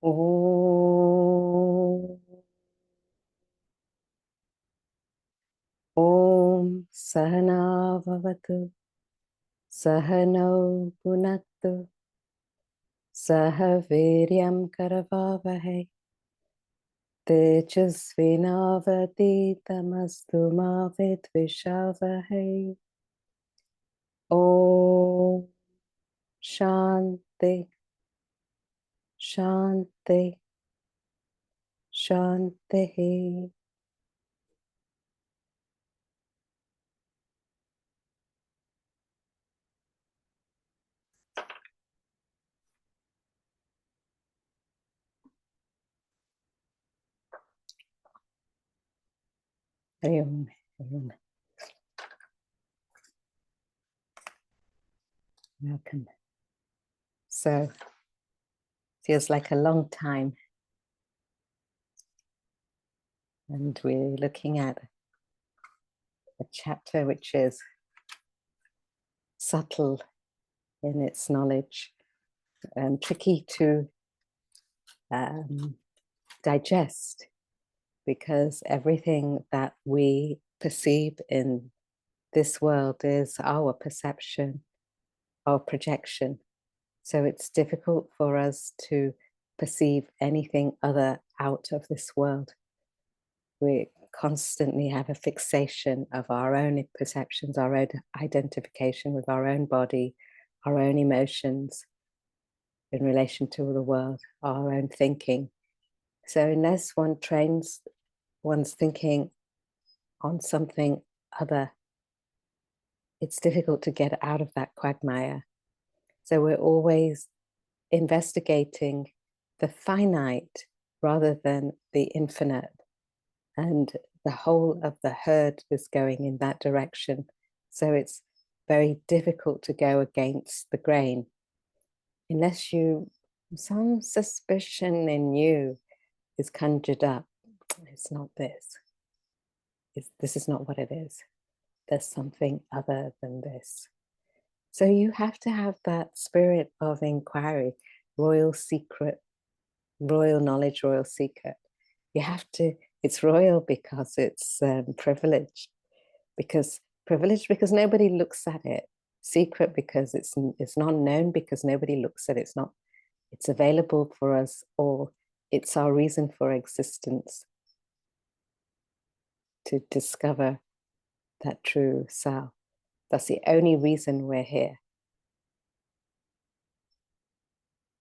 Om, Om Sahana Bhavatu, Sahano Punattu, Sahaviryam Karavavahe, Tejasvinavaditamastu ma vidvishavahe. Om Shanti, Shanti, Shanti. Om, Om. Welcome. So, feels like a long time, and we're looking at a chapter which is subtle in its knowledge and tricky to digest, because everything that we perceive in this world is our perception, our projection. So it's difficult for us to perceive anything other out of this world. We constantly have a fixation of our own perceptions, our own identification with our own body, our own emotions in relation to the world, our own thinking. So unless one trains one's thinking on something other, it's difficult to get out of that quagmire. So we're always investigating the finite rather than the infinite. And the whole of the herd is going in that direction. So it's very difficult to go against the grain. Unless some suspicion in you is conjured up. It's not this. This is not what it is. There's something other than this. So you have to have that spirit of inquiry, royal secret, royal knowledge, royal secret. You have to, it's royal because it's privileged, because nobody looks at it. Secret because it's not known, because nobody looks at it. It's available for us all. It's our reason for existence, to discover that true self. That's the only reason we're here.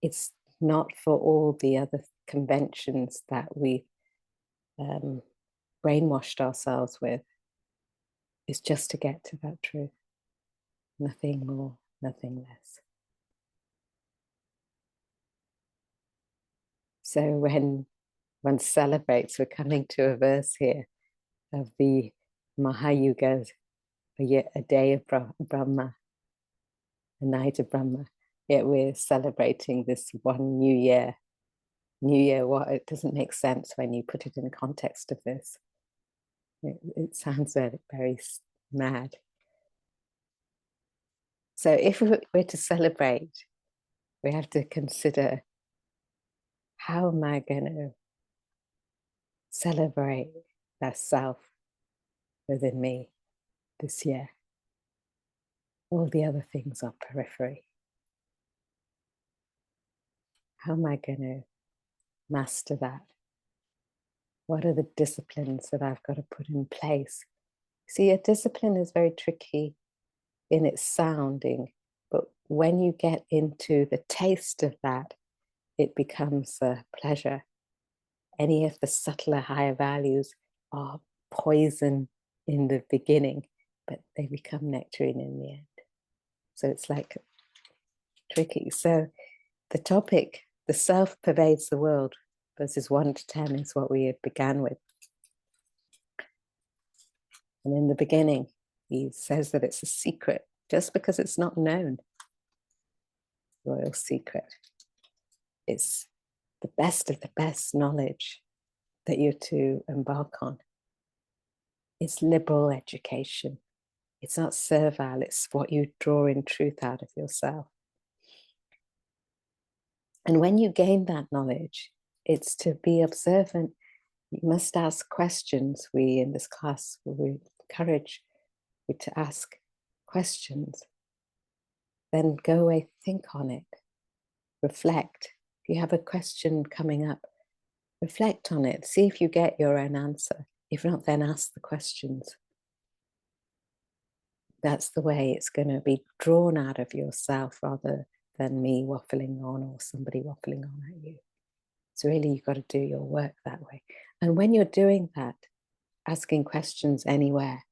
It's not for all the other conventions that we brainwashed ourselves with. It's just to get to that truth. Nothing more, nothing less. So when one celebrates, we're coming to a verse here of the Mahayuga, a day of Brahma, a night of Brahma. Yet we're celebrating this one new year. New year, what? It doesn't make sense when you put it in the context of this. It sounds very, very mad. So if we're to celebrate, we have to consider, how am I going to celebrate that self within me this year? All the other things are periphery. How am I going to master that? What are the disciplines that I've got to put in place? See, a discipline is very tricky in its sounding, but when you get into the taste of that, it becomes a pleasure. Any of the subtler, higher values are poison in the beginning, but they become nectarine in the end. So it's like tricky. So the topic, the self pervades the world, verses 1 to 10 is what we began with. And in the beginning, he says that it's a secret just because it's not known. Royal secret. It's the best of the best knowledge that you're to embark on. It's liberal education. It's not servile, it's what you draw in truth out of yourself. And when you gain that knowledge, it's to be observant. You must ask questions. We in this class, we encourage you to ask questions. Then go away, think on it, reflect. If you have a question coming up, reflect on it. See if you get your own answer. If not, then ask the questions. That's the way it's going to be drawn out of yourself rather than me waffling on or somebody waffling on at you. So really, you've got to do your work that way. And when you're doing that, asking questions anywhere,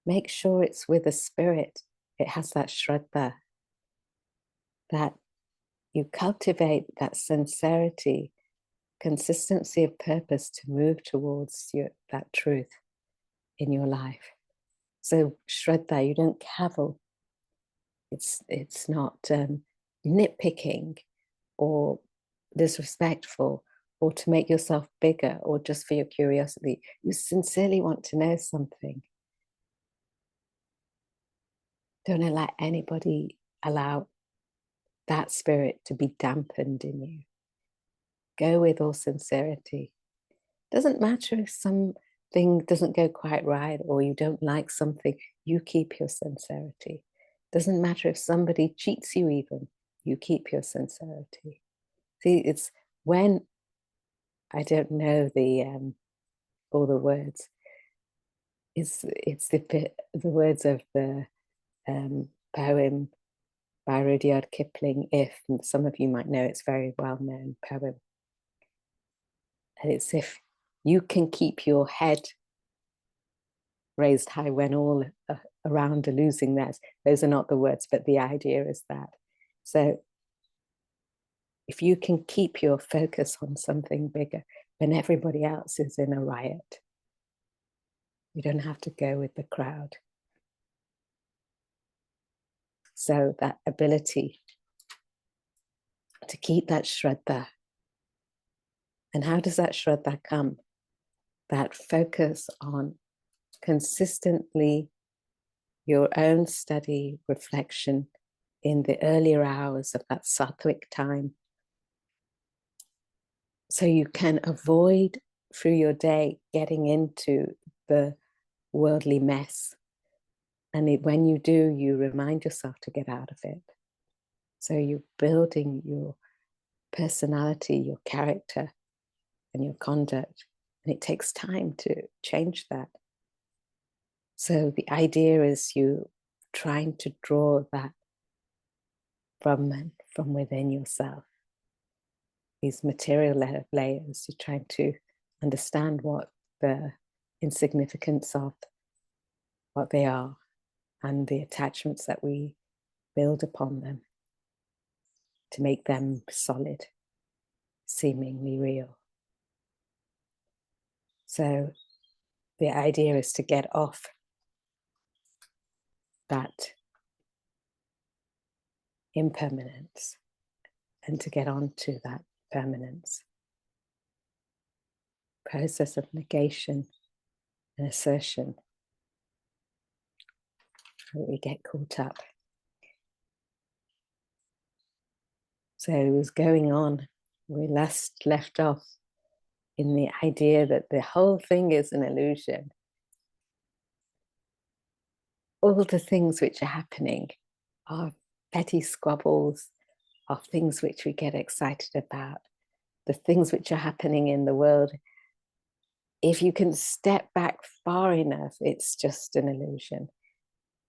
make sure it's with a spirit. It has that shraddha, that you cultivate that sincerity, consistency of purpose to move towards that truth in your life. So shraddha, you don't cavil. It's not nitpicking or disrespectful or to make yourself bigger or just for your curiosity. You sincerely want to know something. Don't let anybody allow that spirit to be dampened in you. Go with all sincerity. Doesn't matter if something doesn't go quite right or you don't like something, you keep your sincerity. Doesn't matter if somebody cheats you even, you keep your sincerity. See, it's when, I don't know all the words, it's the words of the poem by Rudyard Kipling, If, and some of you might know it's a very well-known poem. And it's if you can keep your head raised high when all around are losing theirs. Those are not the words, but the idea is that. So if you can keep your focus on something bigger when everybody else is in a riot, you don't have to go with the crowd. So that ability to keep that shraddha. And how does that shraddha come? That focus on consistently your own study, reflection in the earlier hours of that sattvic time. So you can avoid through your day getting into the worldly mess. And when you do, you remind yourself to get out of it. So you're building your personality, your character, and your conduct. And it takes time to change that. So the idea is you trying to draw that from within yourself. These material layers, you're trying to understand what the insignificance of what they are and the attachments that we build upon them to make them solid, seemingly real. So the idea is to get off that impermanence and to get on to that permanence. Process of negation and assertion. We get caught up. So it was going on. We last left off in the idea that the whole thing is an illusion. All the things which are happening are petty squabbles, are things which we get excited about. The things which are happening in the world, if you can step back far enough, it's just an illusion.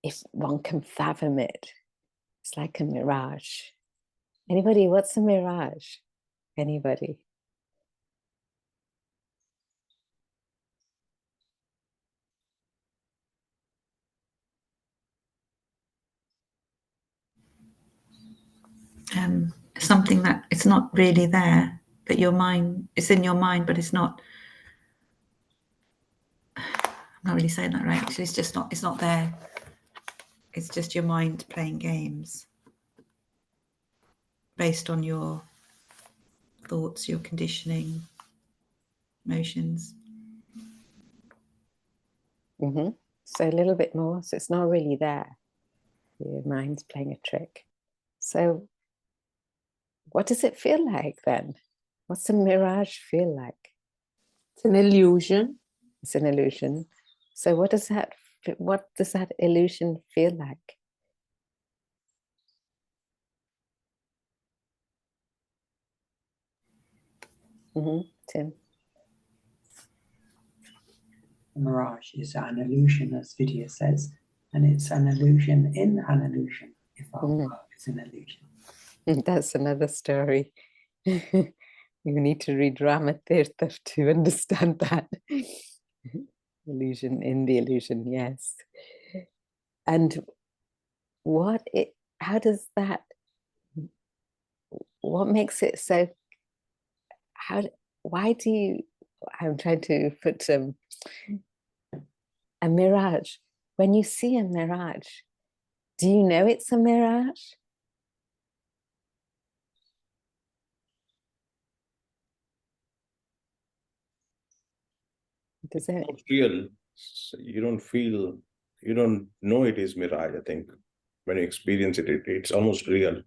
If one can fathom it, it's like a mirage. Anybody, what's a mirage? Anybody? Something that it's not really there, but your mind, it's in your mind, but it's not. I'm not really saying that right. Actually, it's not there. It's just your mind playing games based on your thoughts, your conditioning, emotions. Mm-hmm. So a little bit more. So it's not really there. Your mind's playing a trick. So What does it feel like then? What's a mirage feel like? It's an illusion. It's an illusion. So what does that illusion feel like? Tim. The mirage is an illusion, as Vidya says, and it's an illusion in an illusion, if our world is an illusion. That's another story. You need to read Ramatirtha to understand that. Illusion in the illusion, yes. And what makes it so, why do you, I'm trying to put a mirage. When you see a mirage, do you know it's a mirage? Does it? It's not real. You don't feel, you don't know it is mirage, I think. When you experience it, it's almost real.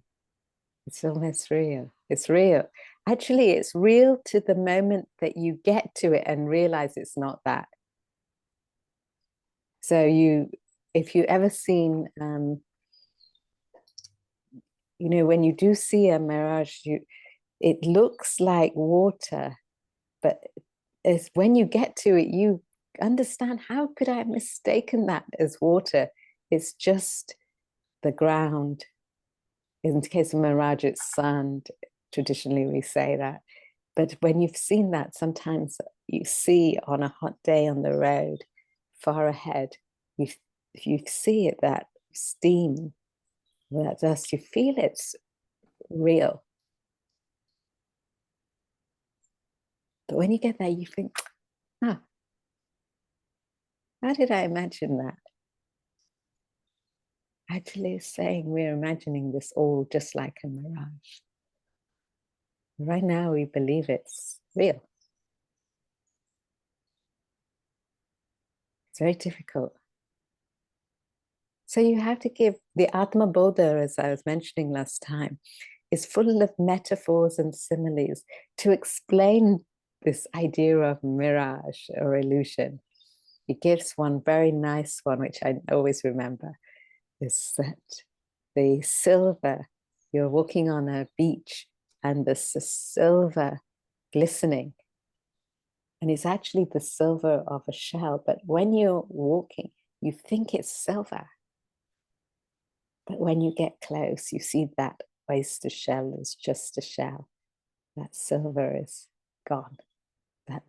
It's almost real. It's real. Actually, it's real to the moment that you get to it and realize it's not that. So if you ever seen, when you do see a mirage, it looks like water, but it's when you get to it, you understand, how could I have mistaken that as water? It's just the ground. In the case of mirage, it's sand. Traditionally, we say that. But when you've seen that, sometimes you see on a hot day on the road, far ahead, if you see it, that steam, that dust, you feel it's real. But when you get there, you think, how did I imagine that? Actually, it's saying we're imagining this all just like a mirage. Right now, we believe it's real. It's very difficult. So you have to give the Atma Bodha, as I was mentioning last time, is full of metaphors and similes to explain this idea of mirage or illusion. He gives one very nice one, which I always remember, is that the silver, you're walking on a beach and there's a silver glistening. And it's actually the silver of a shell. But when you're walking, you think it's silver. But when you get close, you see that oyster shell is just a shell. That silver is gone. That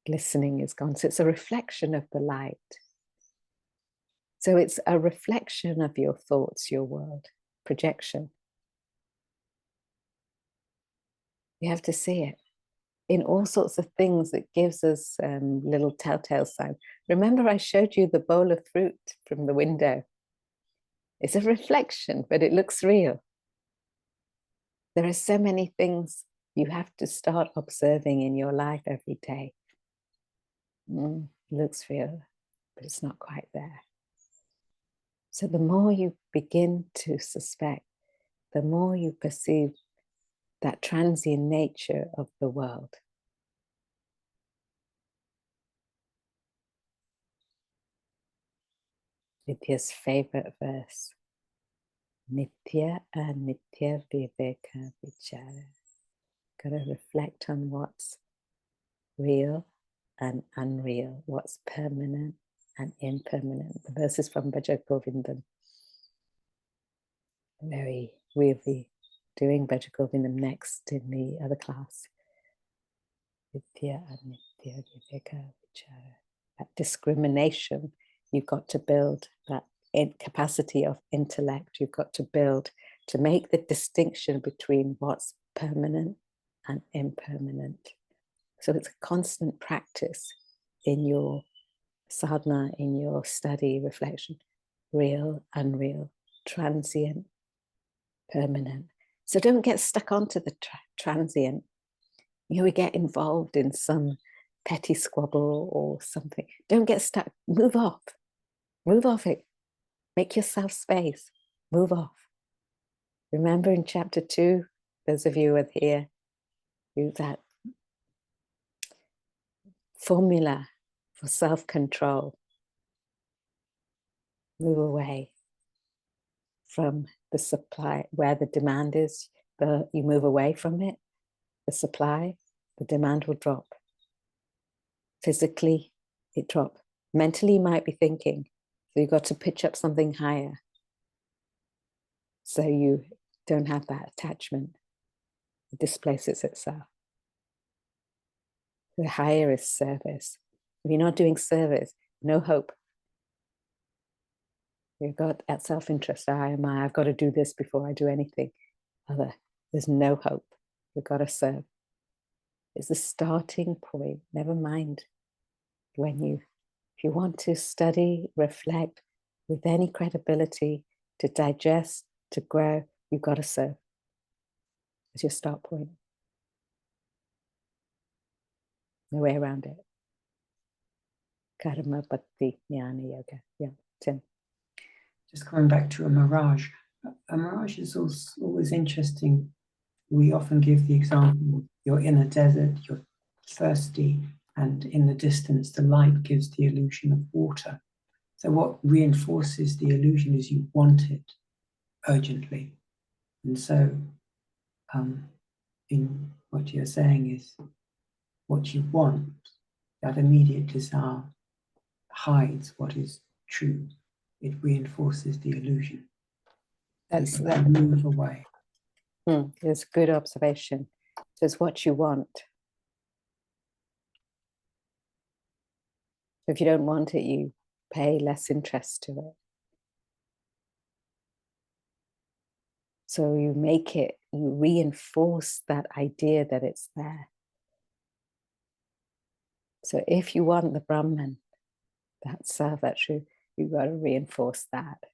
glistening is gone. So it's a reflection of the light. So it's a reflection of your thoughts, your world, projection. You have to see it. In all sorts of things, it gives us little telltale signs. Remember, I showed you the bowl of fruit from the window. It's a reflection, but it looks real. There are so many things you have to start observing in your life every day. It looks real, but it's not quite there. So the more you begin to suspect, the more you perceive that transient nature of the world. Nitya's favorite verse. Nitya anitya viveka vichara. Got to reflect on what's real and unreal, what's permanent and impermanent. The verse is from Bhagavad Govindam. We'll be doing Bhagavad Govindam next in the other class. Nitya anitya viveka vichara. That discrimination you've got to build, that capacity of intellect you've got to build to make the distinction between what's permanent and impermanent. So it's a constant practice in your sadhana, in your study, reflection, real, unreal, transient, permanent. So don't get stuck onto the transient. We get involved in some petty squabble or something. Don't get stuck. Move off it. Make yourself space. Move off. Remember in chapter 2, those of you with here, use that formula for self-control. Move away from the supply, where the demand is, you move away from it, the supply, the demand will drop. Physically, it drops. Mentally, you might be thinking, so you've got to pitch up something higher so you don't have that attachment. It displaces itself. The higher is service. If you're not doing service, no hope. You've got that self-interest. I've got to do this before I do anything other. There's no hope. You've got to serve. It's the starting point. Never mind if you want to study, reflect with any credibility, to digest, to grow, you've got to serve. It's your start point. No way around it. Karma Bhakti Jnana Yoga. Yeah, Tim. Just coming back to a mirage. A mirage is always interesting. We often give the example, you're in a desert, you're thirsty, and in the distance, the light gives the illusion of water. So what reinforces the illusion is you want it urgently. And so in what you're saying is what you want, that immediate desire hides what is true. It reinforces the illusion. That's You that. move away. It's a good observation. So it's what you want. If you don't want it, you pay less interest to it. So you make it, you reinforce that idea that it's there. So if you want the Brahman, that self, that truth, you've got to reinforce that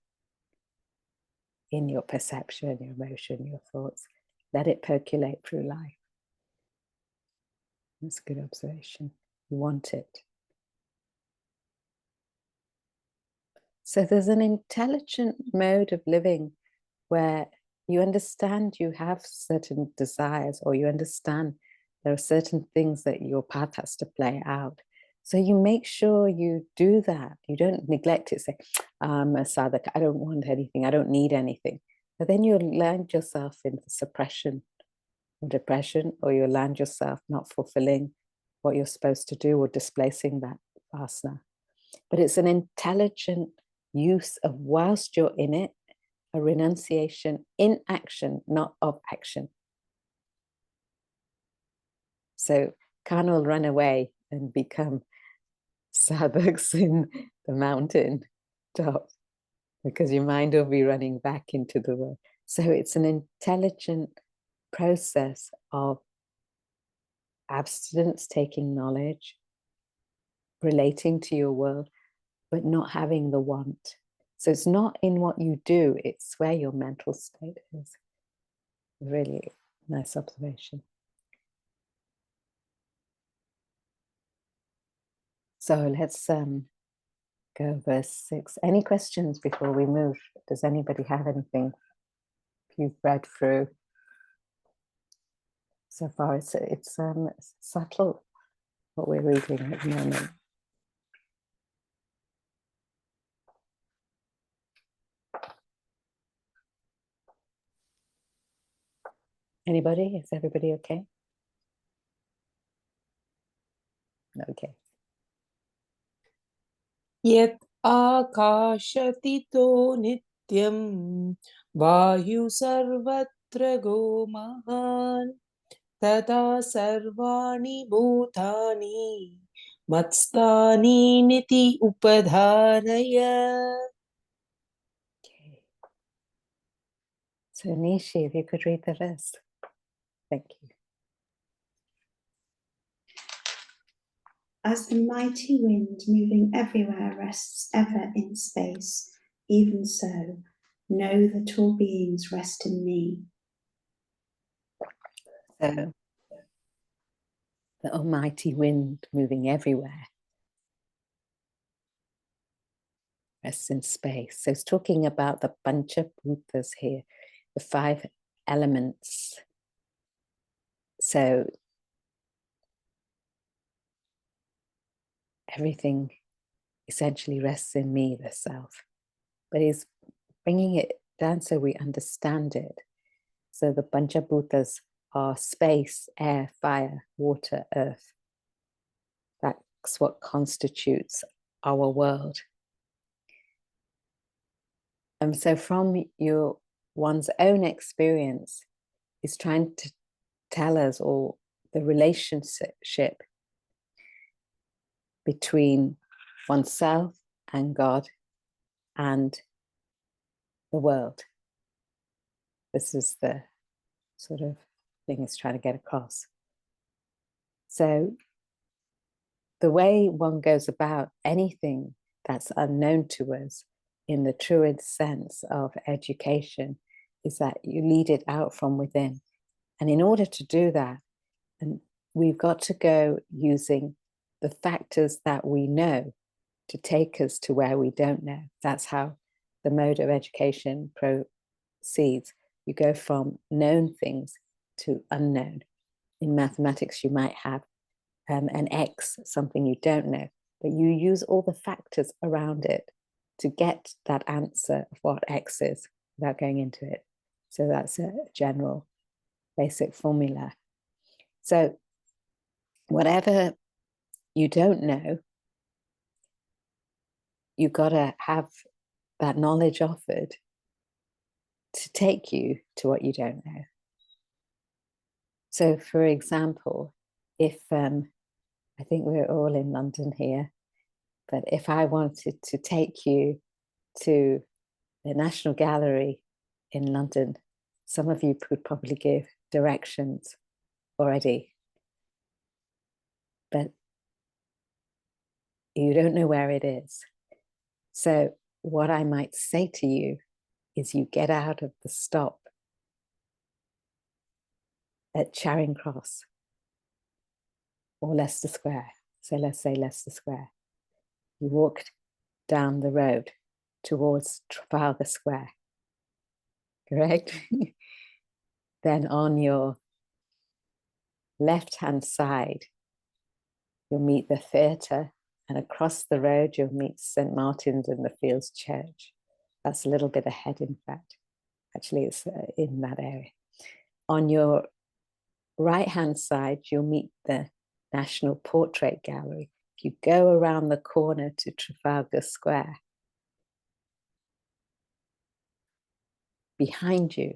in your perception, your emotion, your thoughts. Let it percolate through life. That's a good observation. You want it. So there's an intelligent mode of living where you understand you have certain desires, or you understand there are certain things that your path has to play out. So you make sure you do that. You don't neglect it. Say, I'm a sadhaka, I don't want anything, I don't need anything. But then you land yourself into suppression or depression, or you land yourself not fulfilling what you're supposed to do, or displacing that vasana. But it's an intelligent use of, whilst you're in it, a renunciation in action, not of action. So Khan will run away and become sadhaks in the mountain top, because your mind will be running back into the world. So it's an intelligent process of abstinence, taking knowledge, relating to your world, but not having the want. So it's not in what you do, it's where your mental state is. Really nice observation. So let's go verse 6. Any questions before we move? Does anybody have anything you've read through so far? It's subtle what we're reading at the moment. Anybody? Is everybody okay? Okay. यत् आकाशतितो नित्यं वायु सर्वत्र गो महान् तदा सर्वाणि भूतानि मत्स्थानि निति उपधारय. Okay. So Nishi, if you could read the rest. Thank you. As the mighty wind moving everywhere rests ever in space, even so, know that all beings rest in me. So the almighty wind moving everywhere rests in space. So it's talking about the Pancha Bhutas here, the 5 elements So everything essentially rests in me, the self, but he's bringing it down so we understand it. So the Panchabhutas are space, air, fire, water, earth. That's what constitutes our world. And so from one's own experience is trying to tell us all the relationship between oneself and God and the world. This is the sort of thing it's trying to get across. So the way one goes about anything that's unknown to us in the truest sense of education is that you lead it out from within. And in order to do that, and we've got to go using the factors that we know to take us to where we don't know. That's how the mode of education proceeds. You go from known things to unknown. In mathematics, you might have an X, something you don't know, but you use all the factors around it to get that answer of what X is without going into it. So that's a general basic formula. So whatever you don't know, you've got to have that knowledge offered to take you to what you don't know. So for example, if I think we're all in London here, but if I wanted to take you to the National Gallery in London, some of you could probably give directions already, but you don't know where it is. So what I might say to you is you get out of the stop at Charing Cross or Leicester Square. So let's say Leicester Square. You walked down the road towards Trafalgar Square, correct? Then on your left-hand side, you'll meet the theatre, and across the road, you'll meet St. Martin's in the Fields Church. That's a little bit ahead, in fact. Actually, it's in that area. On your right-hand side, you'll meet the National Portrait Gallery. If you go around the corner to Trafalgar Square, behind you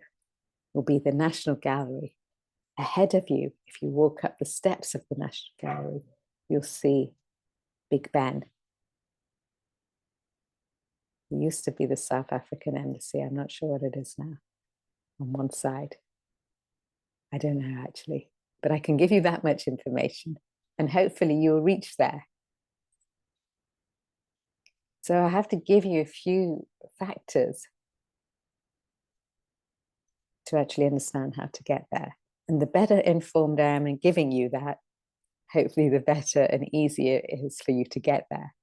will be the National Gallery. Ahead of you, if you walk up the steps of the National Gallery, you'll see Big Ben. It used to be the South African Embassy. I'm not sure what it is now. On one side. I don't know actually, but I can give you that much information and hopefully you'll reach there. So I have to give you a few factors to actually understand how to get there. And the better informed I am in giving you that, hopefully the better and easier it is for you to get there.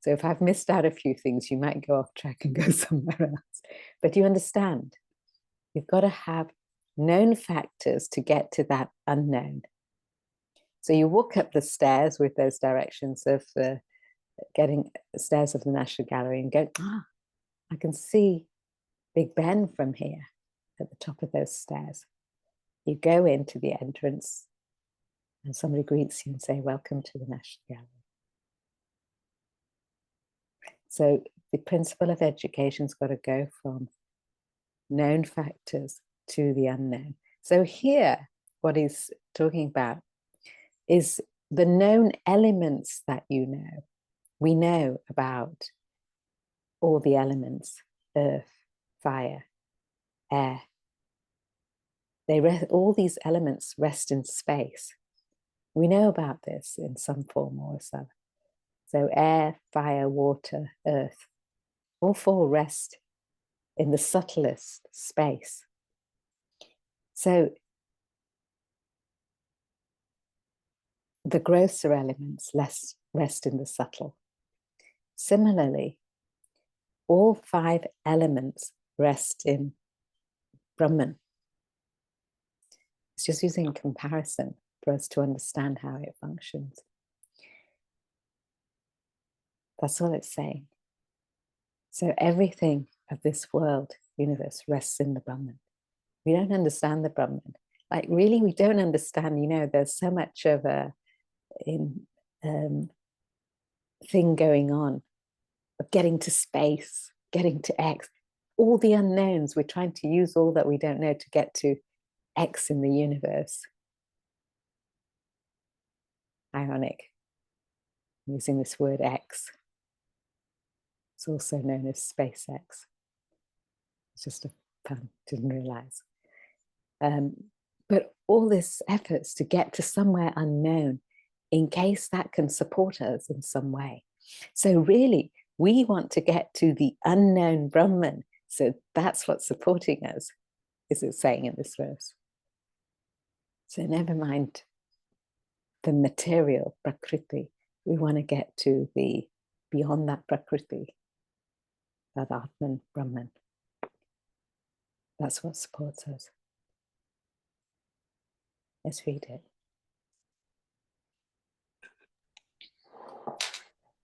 So if I've missed out a few things, you might go off track and go somewhere else. But you understand, you've got to have known factors to get to that unknown. So you walk up the stairs with those directions of getting the stairs of the National Gallery and go, I can see Big Ben from here at the top of those stairs. You go into the entrance and somebody greets you and say, welcome to the National Gallery. So the principle of education's got to go from known factors to the unknown. So here, what he's talking about is the known elements that you know. We know about all the elements, earth, fire, air. All these elements rest in space. We know about this in some form or some. So air, fire, water, earth, all four rest in the subtlest space. So the grosser elements rest in the subtle. Similarly, all five elements rest in Brahman. It's just using comparison for us to understand how it functions. That's all it's saying. So everything of this world, universe, rests in the Brahman. We don't understand the Brahman. Like really, we don't understand, you know, there's so much of a thing going on of getting to space, getting to X, all the unknowns. We're trying to use all that we don't know to get to X in the universe. Ironic, I'm using this word X. It's also known as SpaceX. It's just a pun, didn't realize. But all this efforts to get to somewhere unknown in case that can support us in some way. So really, we want to get to the unknown Brahman. So that's what's supporting us, is it saying in this verse. So never mind the material, Prakriti. We want to get to the beyond that Prakriti, that Atman, Brahman. That's what supports us. Let's read it.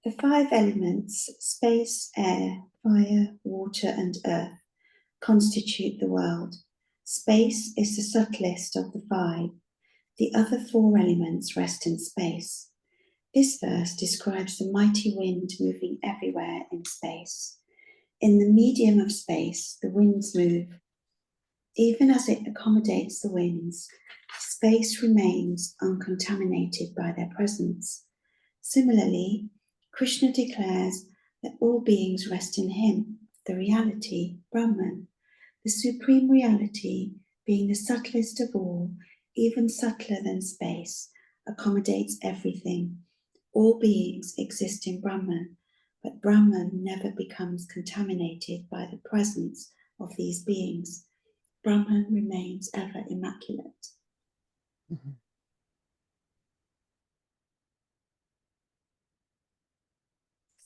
The 5 elements, space, air, fire, water, and earth, constitute the world. Space is the subtlest of the 5. The other 4 elements rest in space. This verse describes the mighty wind moving everywhere in space. In the medium of space, the winds move. Even as it accommodates the winds, space remains uncontaminated by their presence. Similarly, Krishna declares that all beings rest in him, the reality, Brahman, the supreme reality, being the subtlest of all, even subtler than space, accommodates everything. All beings exist in Brahman, but Brahman never becomes contaminated by the presence of these beings. Brahman remains ever immaculate. Mm-hmm.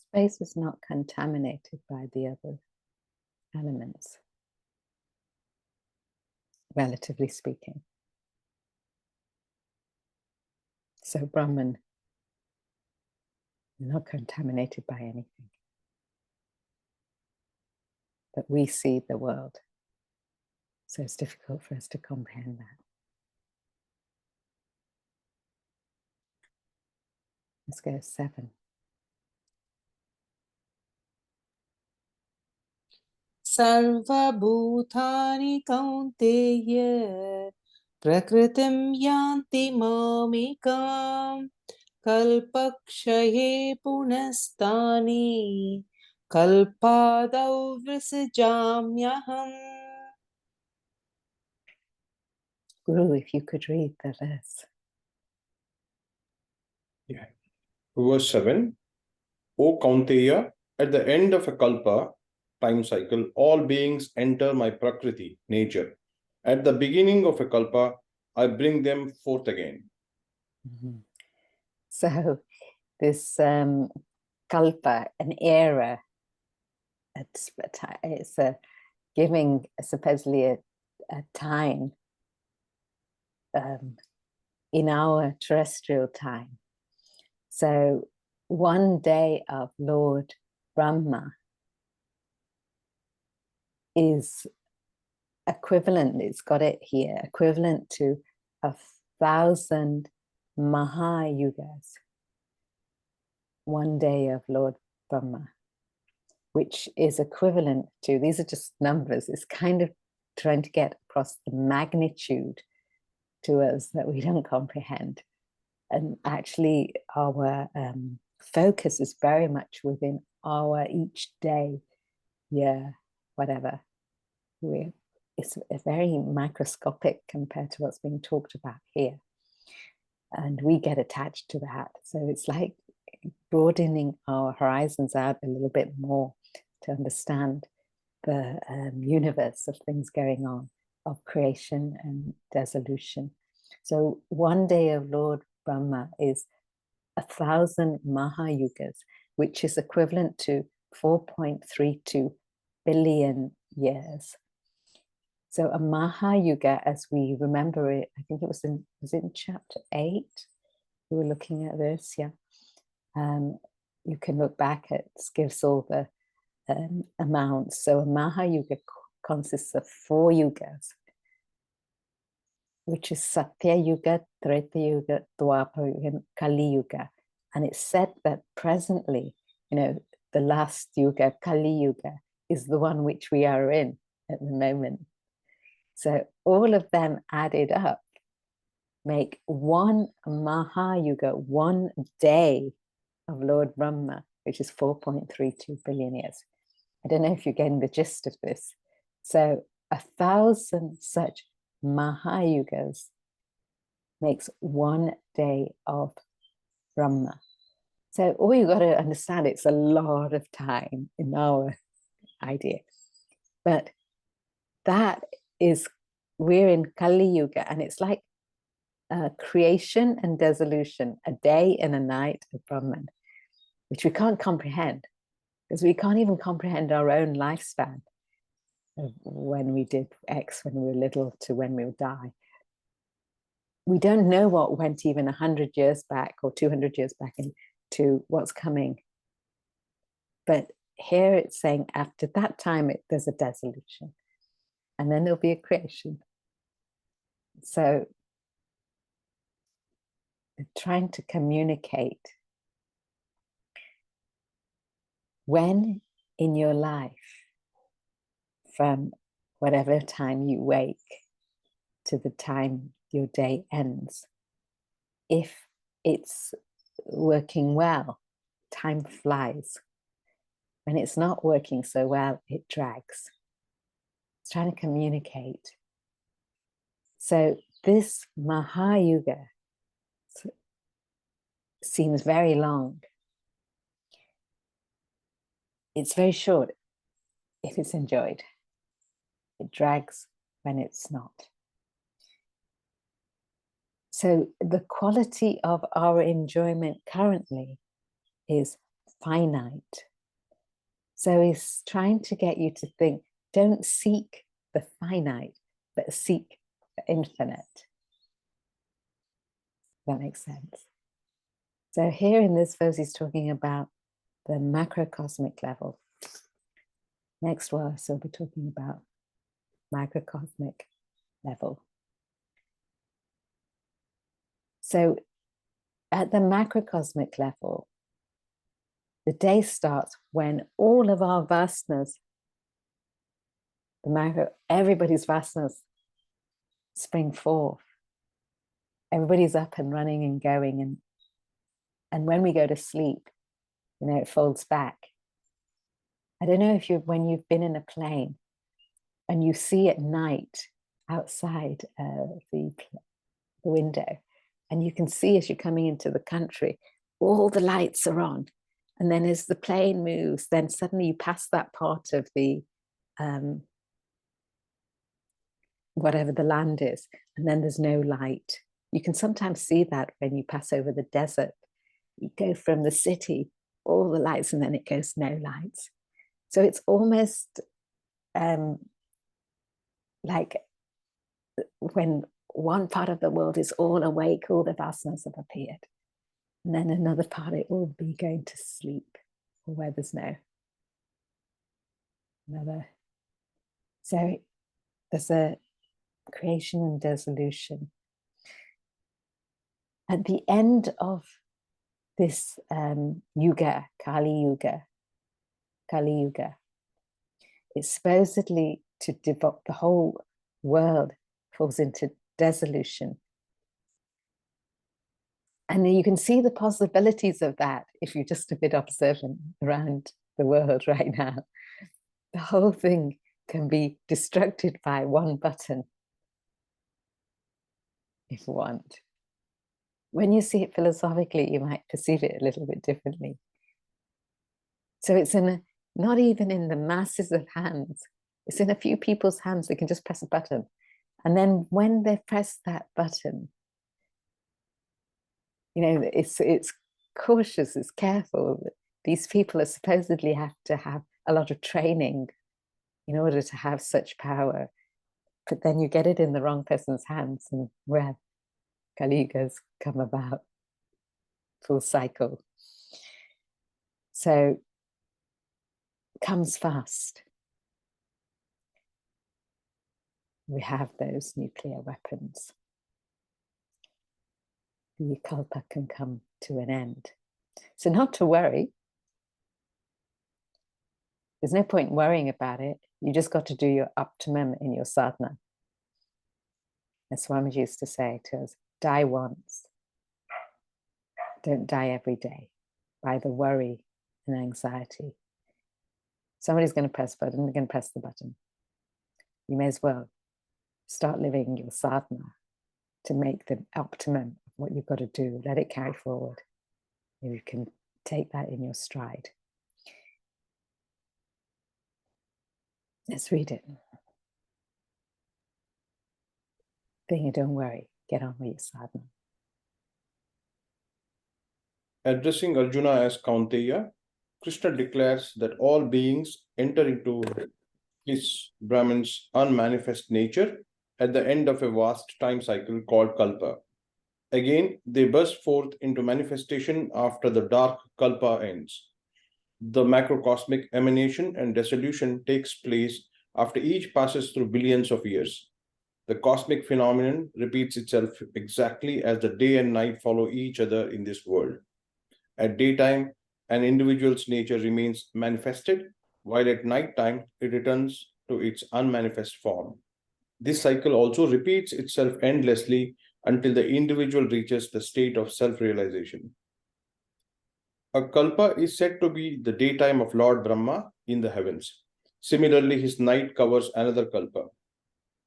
Space is not contaminated by the other elements, relatively speaking. So Brahman is not contaminated by anything. But we see the world. So it's difficult for us to comprehend that. Let's go 7. सर्वभूतानि कौन्तेय प्रकृतिं यान्ति मामिकां कल्पक्षये पुनस्तानि कल्पादौ विसृजाम्यहम्. Guru, if you could read the verse. Yeah. Verse 7. O Kaunteya, at the end of a kalpa, time cycle, all beings enter my Prakriti, nature. At the beginning of a kalpa, I bring them forth again. Mm-hmm. So this kalpa, an era, it's giving supposedly a time in our terrestrial time. So one day of Lord Brahma is equivalent, it's got it here, equivalent to 1,000 Mahayugas. One day of Lord Brahma, which is equivalent to, these are just numbers, it's kind of trying to get across the magnitude to us that we don't comprehend. And actually our focus is very much within our each day, year, whatever. It's very microscopic compared to what's being talked about here. And we get attached to that. So it's like broadening our horizons out a little bit more to understand the universe of things going on, of creation and dissolution. So one day of Lord Brahma is 1,000 Mahayugas, which is equivalent to 4.32 billion years. So a Mahayuga, as we remember it, I think it was in chapter 8, we were looking at this, yeah. You can look back at, it gives all the amounts. So a Mahayuga consists of 4 yugas, which is Satya Yuga, Treta Yuga, Dwapara Yuga, and Kali Yuga. And it's said that presently, the last yuga, Kali Yuga, is the one which we are in at the moment. So all of them added up make one Mahayuga, 1 day of Lord Brahma, which is 4.32 billion years. I don't know if you're getting the gist of this. So 1,000 such Mahayugas makes 1 day of Brahma. So all you got to understand, it's a lot of time in our idea. But that is, we're in Kali Yuga, and it's like creation and dissolution, a day and a night of Brahman, which we can't comprehend, because we can't even comprehend our own lifespan of when we did X, when we were little, to when we will die. We don't know what went even 100 years back or 200 years back into what's coming. But here it's saying after that time, there's a dissolution, and then there'll be a creation. So trying to communicate when in your life, from whatever time you wake to the time your day ends, if it's working well, time flies. When it's not working so well, it drags. It's trying to communicate. So this Mahayuga seems very long. It's very short if it's enjoyed. It drags when it's not. So the quality of our enjoyment currently is finite. So he's trying to get you to think, don't seek the finite, but seek the infinite. That makes sense. So here in this verse, he's talking about the macrocosmic level. Next verse, he'll be talking about microcosmic level. So at the macrocosmic level, the day starts when all of our vasanas, everybody's vasanas spring forth. Everybody's up and running and going. And when we go to sleep, it folds back. I don't know if when you've been in a plane and you see at night outside the window, and you can see as you're coming into the country, all the lights are on. And then as the plane moves, then suddenly you pass that part of the, whatever the land is, and then there's no light. You can sometimes see that when you pass over the desert. You go from the city, all the lights, and then it goes no lights. So it's almost like when one part of the world is all awake, all the vasanas have appeared. And then another part, it will be going to sleep, or where there's another. So there's a creation and dissolution. At the end of this yuga, Kali Yuga, it's supposedly to devote the whole world falls into dissolution. And you can see the possibilities of that if you're just a bit observant around the world right now. The whole thing can be destructed by one button, if you want. When you see it philosophically, you might perceive it a little bit differently. So it's not even in the masses of hands. It's in a few people's hands. They can just press a button. And then when they press that button, it's cautious, it's careful. These people are supposedly have to have a lot of training in order to have such power, But then you get it in the wrong person's hands, and where Kali Yuga's come about, full cycle. So comes fast. We have those nuclear weapons. The kalpa can come to an end. So not to worry. There's no point worrying about it. You just got to do your optimum in your sadhana. As Swami used to say to us, die once. Don't die every day by the worry and anxiety. Somebody's going to press the button, they're going to press the button. You may as well start living your sadhana to make the optimum of what you've got to do. Let it carry forward. Maybe you can take that in your stride. Let's read it. Then don't worry, get on with your sadhana. Addressing Arjuna as Kaunteya, Krishna declares that all beings enter into his Brahman's unmanifest nature at the end of a vast time cycle called Kalpa. Again, they burst forth into manifestation after the dark Kalpa ends. The macrocosmic emanation and dissolution takes place after each passes through billions of years. The cosmic phenomenon repeats itself exactly as the day and night follow each other in this world. At daytime, an individual's nature remains manifested, while at night time it returns to its unmanifest form. This cycle also repeats itself endlessly until the individual reaches the state of self-realization. A kalpa is said to be the daytime of Lord Brahma in the heavens. Similarly, his night covers another kalpa.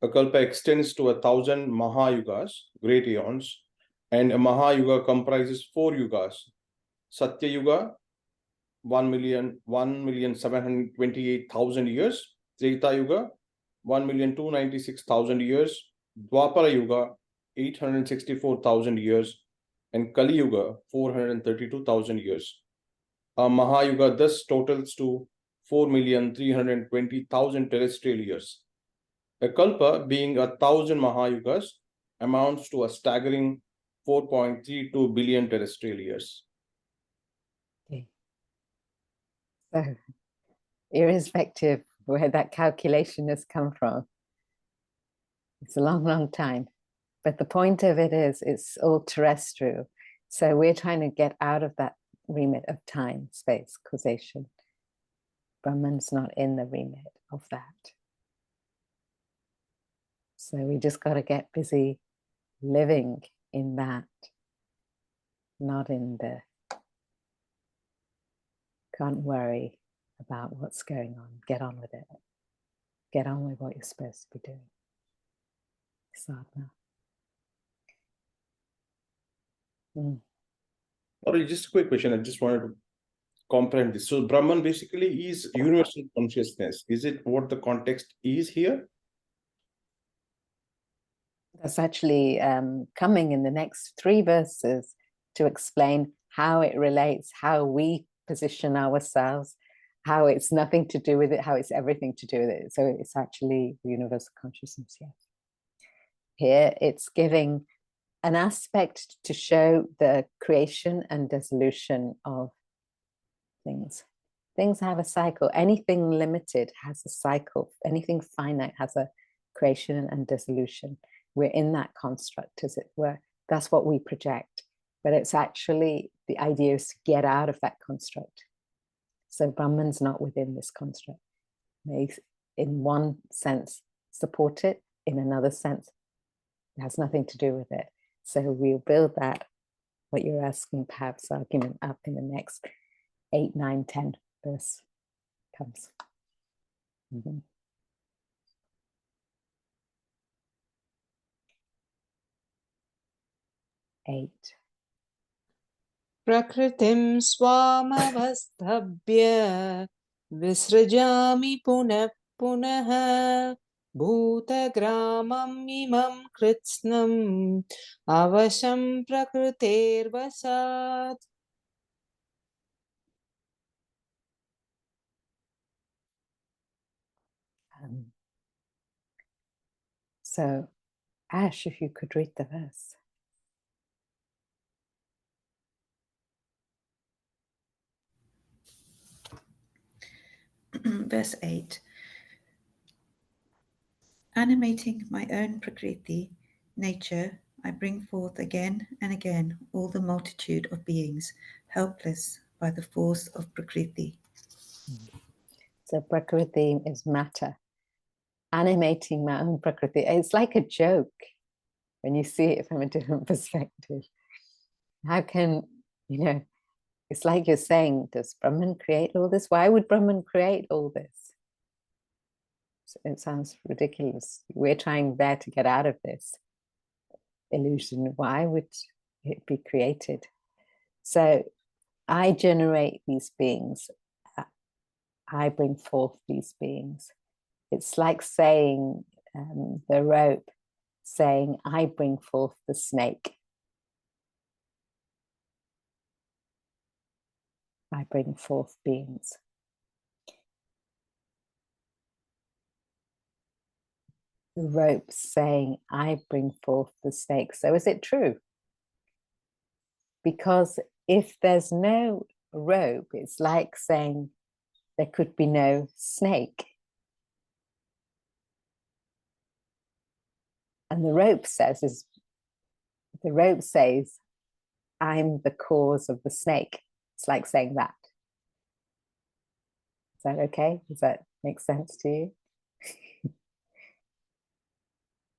A kalpa extends to 1,000 Mahayugas, great eons, and a Mahayuga comprises 4 yugas. Satya Yuga, 1,728,000 years. Treta Yuga, 1,296,000 years. Dwapara Yuga, 864,000 years. And Kali Yuga, 432,000 years. A Mahayuga thus totals to 4,320,000 terrestrial years. A kalpa, being 1,000 Mahayugas, amounts to a staggering 4.32 billion terrestrial years. Okay. So, irrespective where that calculation has come from, it's a long, long time. But the point of it is, it's all terrestrial. So we're trying to get out of that remit of time, space, causation. Brahman's not in the remit of that. So we just got to get busy living in that, not in the can't worry about what's going on. Get on with it. Get on with what you're supposed to be doing. Sadhana. Or just a quick question. I just wanted to comprehend this. So Brahman basically is universal consciousness. Is it what the context is here? That's actually coming in the next 3 verses to explain how it relates, how we position ourselves, how it's nothing to do with it, how it's everything to do with it. So it's actually universal consciousness, yes. Here it's giving an aspect to show the creation and dissolution of things. Things have a cycle. Anything limited has a cycle. Anything finite has a creation and dissolution. We're in that construct, as it were. That's what we project. But it's actually, the idea is to get out of that construct. So Brahman's not within this construct. They, in one sense, support it. In another sense, it has nothing to do with it. So we'll build that, what you're asking, perhaps argument up in the next 8, 9, 10 verse comes. 8. प्रकृतिं स्वामवस्थभ्य विसृजामि पुनः पुनः भूतग्रामम् इमं कृत्स्नम् अवशं प्रकृतेर्वशात्. So, Ash, if you could read the verse. Verse 8. Animating my own Prakriti, nature, I bring forth again and again all the multitude of beings, helpless by the force of Prakriti. So Prakriti is matter. Animating my own Prakriti. It's like a joke when you see it from a different perspective. How can, it's like you're saying, does Brahman create all this? Why would Brahman create all this? It sounds ridiculous. We're trying there to get out of this illusion. Why would it be created? So I generate these beings. I bring forth these beings. It's like saying the rope, saying, I bring forth the snake. I bring forth beings. The rope saying, I bring forth the snake. So is it true? Because if there's no rope, it's like saying there could be no snake. And the rope says, I'm the cause of the snake. It's like saying that. Is that okay? Does that make sense to you?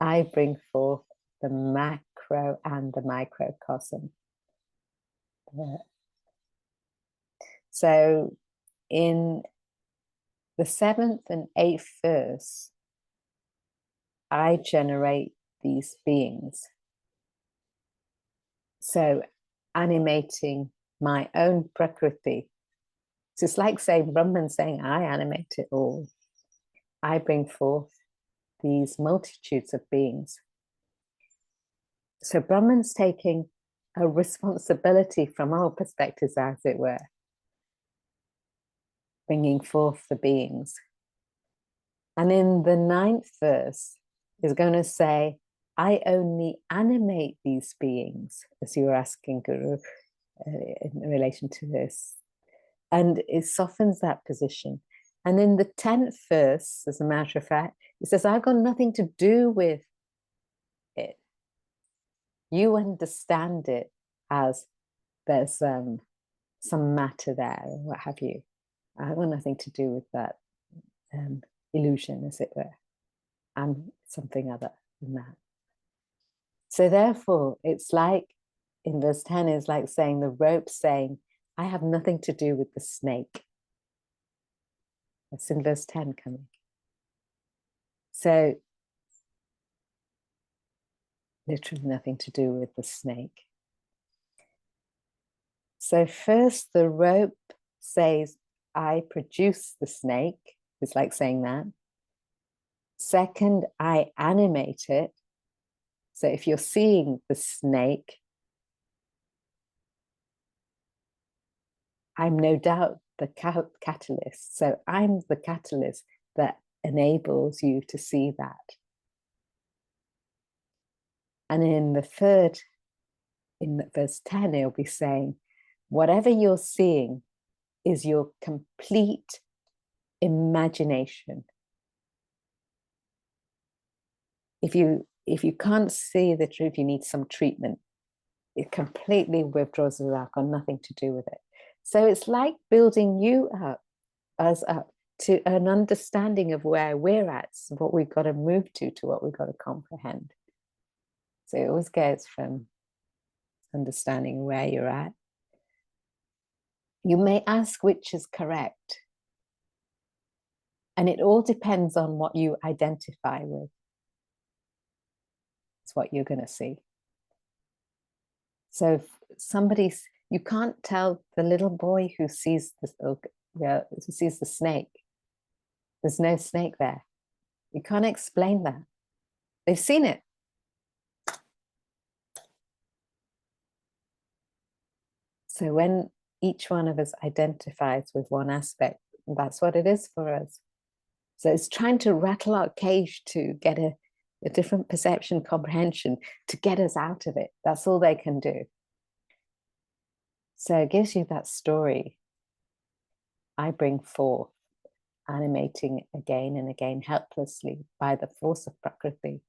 I bring forth the macro and the microcosm. So in the 7th and 8th verse, I generate these beings. So animating my own Prakriti. So it's like saying, Brahman saying, I animate it all. I bring forth these multitudes of beings. So Brahman's taking a responsibility from our perspectives, as it were, bringing forth the beings. And in the 9th verse, is going to say, I only animate these beings, as you were asking, Guru, in relation to this. And it softens that position. And in the 10th verse, as a matter of fact, it says, I've got nothing to do with it. You understand it as there's some matter there, or what have you. I've got nothing to do with that illusion, as it were. I'm something other than that. So therefore, it's like, in verse 10, is like saying the rope saying, I have nothing to do with the snake. That's in verse 10 coming. So, literally nothing to do with the snake. So first the rope says, I produce the snake. It's like saying that. Second, I animate it. So if you're seeing the snake, I'm no doubt the catalyst. So I'm the catalyst that enables you to see that. And in the third, in verse 10, it'll be saying, whatever you're seeing is your complete imagination. If you can't see the truth, you need some treatment. It completely withdraws the rock, got nothing to do with it. So it's like building you up, us up, to an understanding of where we're at, so what we've got to move to what we've got to comprehend. So it always goes from understanding where you're at. You may ask which is correct. And it all depends on what you identify with. It's what you're going to see. So if you can't tell the little boy who sees the snake. There's no snake there. You can't explain that. They've seen it. So when each one of us identifies with one aspect, that's what it is for us. So it's trying to rattle our cage to get a a different perception, comprehension to get us out of it. That's all they can do. So it gives you that story. I bring forth, animating again and again helplessly by the force of Prakriti.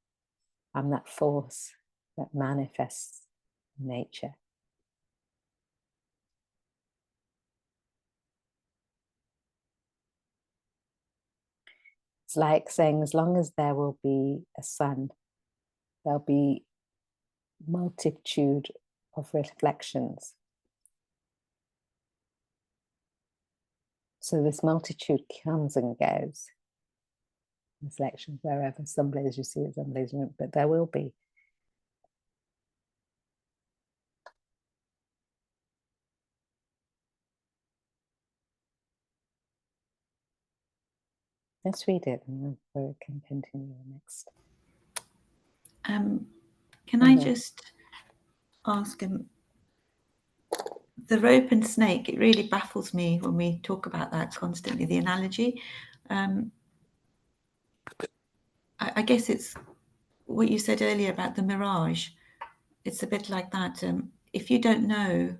I'm that force that manifests nature. It's like saying, as long as there will be a sun, there'll be multitude of reflections. So this multitude comes and goes. Reflections wherever, some places you see it, some places you don't, but there will be. Let's read it and we can continue next. Can I just ask him, the rope and snake, it really baffles me when we talk about that constantly, the analogy. I guess it's what you said earlier about the mirage. It's a bit like that. If you don't know,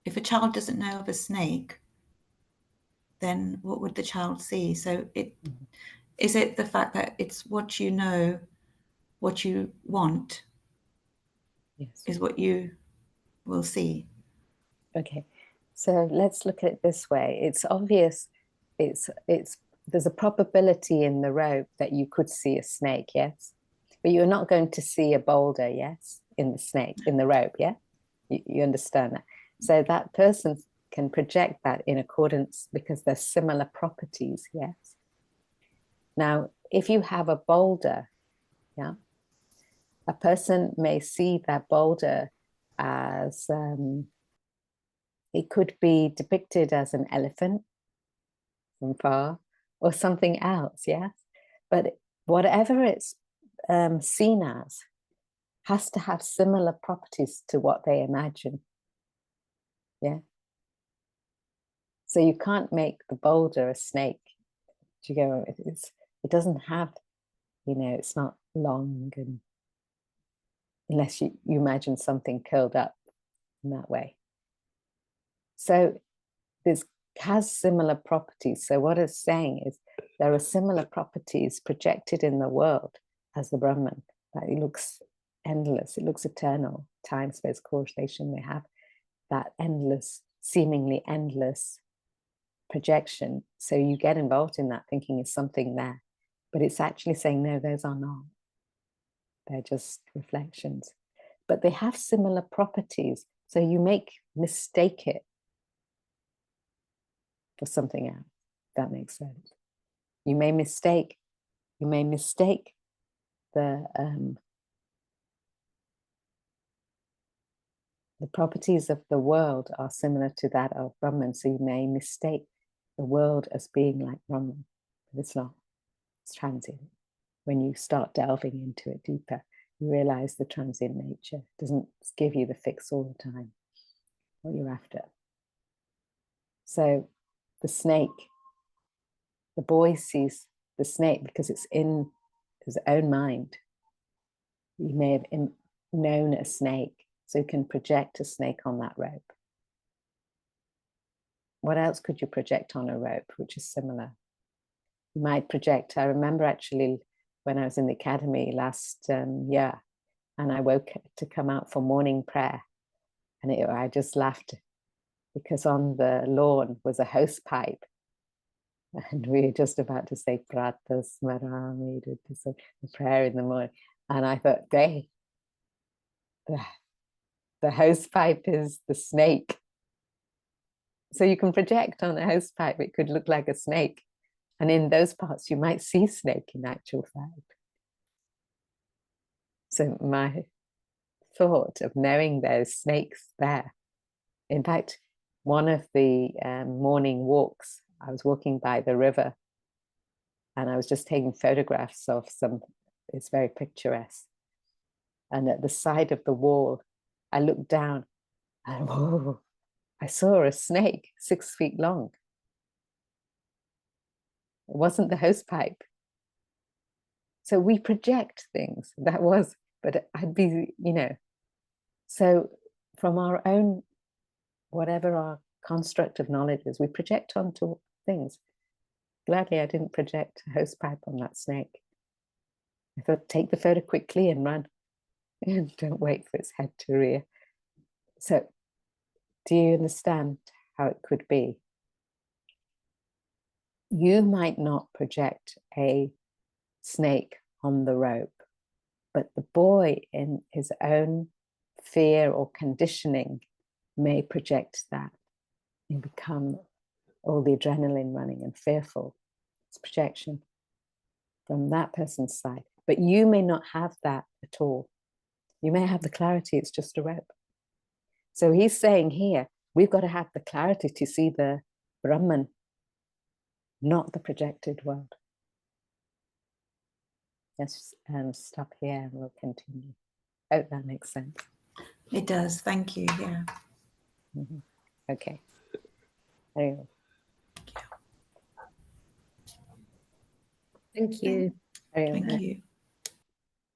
if a child doesn't know of a snake, then what would the child see? So is it the fact that it's what you know, what you want, Yes, is what you will see? okay, so let's look at it this way. It's obvious, there's a probability in the rope that you could see a snake, yes, but you're not going to see a boulder, yes, in the snake, in the rope, yeah, you understand that. So that person can project that in accordance because there's similar properties, yes. Now if you have a boulder, yeah, a person may see that boulder as it could be depicted as an elephant from far or something else, yes, but whatever it's seen as has to have similar properties to what they imagine, yeah. So you can't make the boulder a snake. Do you go? It doesn't have, you know, it's not long, and unless you imagine something curled up in that way. So this has similar properties. So what it's saying is there are similar properties projected in the world as the Brahman. That it looks endless, it looks eternal, time, space, causation. They have that endless, seemingly endless projection. So you get involved in that thinking is something there, but it's actually saying, no, those are not. They're just reflections. But they have similar properties. So you mistake it for something else. That makes sense. You may mistake the properties of the world are similar to that of Brahman. So you may mistake the world as being like Brahman, but it's not. It's transient. When you start delving into it deeper, you realize the transient nature doesn't give you the fix all the time, what you're after. So the snake, the boy sees the snake because it's in his own mind. He may have known a snake, so he can project a snake on that rope. What else could you project on a rope which is similar? You might project, I remember actually when I was in the academy last year, and I woke to come out for morning prayer, and I just laughed because on the lawn was a hose pipe, and we were just about to say Prata Smarami, the prayer in the morning, and I thought, the hose pipe is the snake. So you can project on a hose pipe, it could look like a snake, and in those parts you might see snake in actual fact. So my thought of knowing there's snakes there. In fact, one of the morning walks, I was walking by the river and I was just taking photographs of it's very picturesque. And at the side of the wall, I looked down and whoa, I saw a snake 6 feet long. It wasn't the hose pipe. So we project things. That was, but I'd be, you know, so from our own, whatever our construct of knowledge is, we project onto things. Gladly, I didn't project a hose pipe on that snake. I thought, take the photo quickly and run. And don't wait for its head to rear. So, do you understand how it could be? You might not project a snake on the rope, but the boy in his own fear or conditioning may project that and become all the adrenaline running and fearful. It's projection from that person's side. But you may not have that at all. You may have the clarity, it's just a rope. So he's saying here, we've got to have the clarity to see the Brahman, not the projected world. Let's stop here and we'll continue. Hope that makes sense. It does. Thank you. Yeah. Okay. Anyway. Thank you. Thank you.